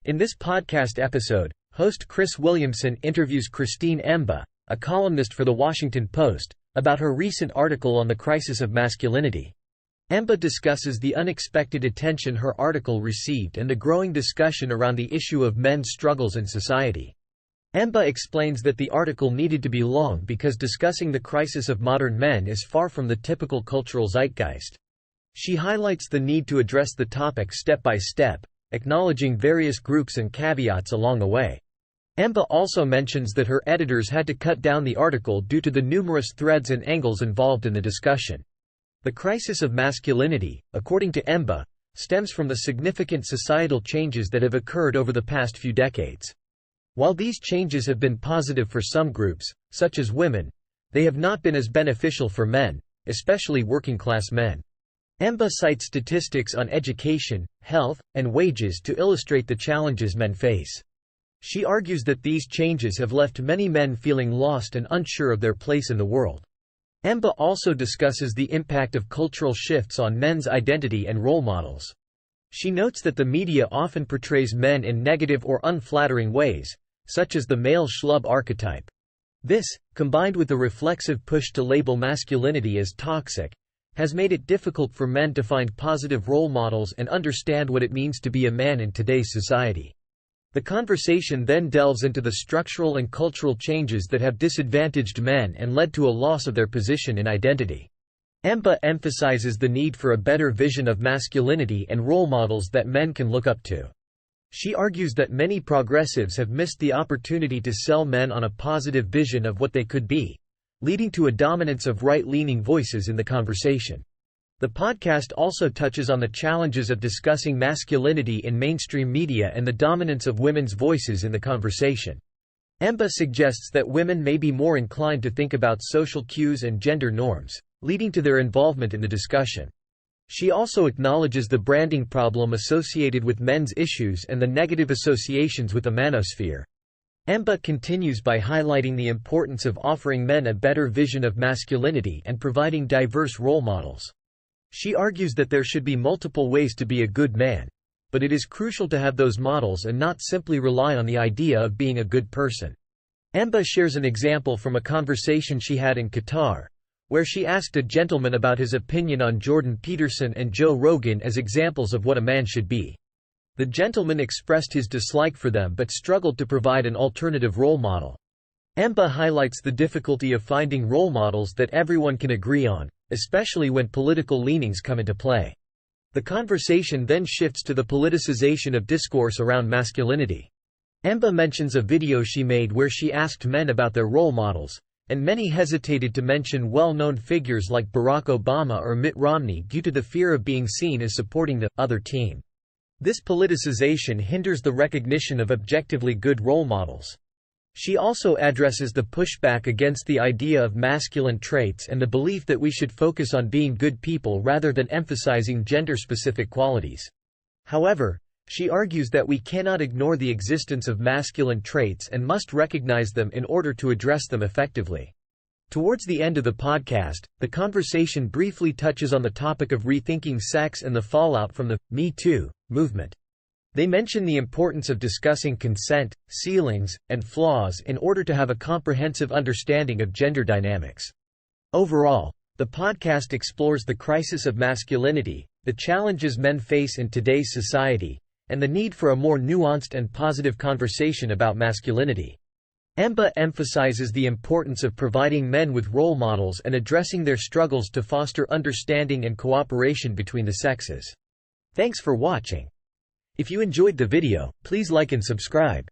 In this podcast episode, host Chris Williamson interviews Christine Emba, a columnist for The Washington Post, about her recent article on the crisis of masculinity. Emba discusses the unexpected attention her article received and the growing discussion around the issue of men's struggles in society. Emba explains that the article needed to be long because discussing the crisis of modern men is far from the typical cultural zeitgeist. She highlights the need to address the topic step by step, acknowledging various groups and caveats along the way. Emba also mentions that her editors had to cut down the article due to the numerous threads and angles involved in the discussion. The crisis of masculinity, according to Emba, stems from the significant societal changes that have occurred over the past few decades. While these changes have been positive for some groups, such as women, they have not been as beneficial for men, especially working-class men. Emba cites statistics on education, health, and wages to illustrate the challenges men face. She argues that these changes have left many men feeling lost and unsure of their place in the world. Emba also discusses the impact of cultural shifts on men's identity and role models. She notes that the media often portrays men in negative or unflattering ways, such as the male schlub archetype. This, combined with the reflexive push to label masculinity as toxic, has made it difficult for men to find positive role models and understand what it means to be a man in today's society. The conversation then delves into the structural and cultural changes that have disadvantaged men and led to a loss of their position in identity. Emba emphasizes the need for a better vision of masculinity and role models that men can look up to. She argues that many progressives have missed the opportunity to sell men on a positive vision of what they could be, leading to a dominance of right-leaning voices in the conversation. The podcast also touches on the challenges of discussing masculinity in mainstream media and the dominance of women's voices in the conversation. Emba suggests that women may be more inclined to think about social cues and gender norms, leading to their involvement in the discussion. She also acknowledges the branding problem associated with men's issues and the negative associations with the manosphere. Emba continues by highlighting the importance of offering men a better vision of masculinity and providing diverse role models. She argues that there should be multiple ways to be a good man, but it is crucial to have those models and not simply rely on the idea of being a good person. Emba shares an example from a conversation she had in Qatar, where she asked a gentleman about his opinion on Jordan Peterson and Joe Rogan as examples of what a man should be. The gentleman expressed his dislike for them but struggled to provide an alternative role model. Emba highlights the difficulty of finding role models that everyone can agree on, especially when political leanings come into play. The conversation then shifts to the politicization of discourse around masculinity. Emba mentions a video she made where she asked men about their role models, and many hesitated to mention well-known figures like Barack Obama or Mitt Romney due to the fear of being seen as supporting the other team. This politicization hinders the recognition of objectively good role models. She also addresses the pushback against the idea of masculine traits and the belief that we should focus on being good people rather than emphasizing gender-specific qualities. However, she argues that we cannot ignore the existence of masculine traits and must recognize them in order to address them effectively. Towards the end of the podcast, the conversation briefly touches on the topic of rethinking sex and the fallout from the Me Too movement. They mention the importance of discussing consent, ceilings, and flaws in order to have a comprehensive understanding of gender dynamics. Overall, the podcast explores the crisis of masculinity, the challenges men face in today's society, and the need for a more nuanced and positive conversation about masculinity. Emba emphasizes the importance of providing men with role models and addressing their struggles to foster understanding and cooperation between the sexes. Thanks for watching. If you enjoyed the video, please like and subscribe.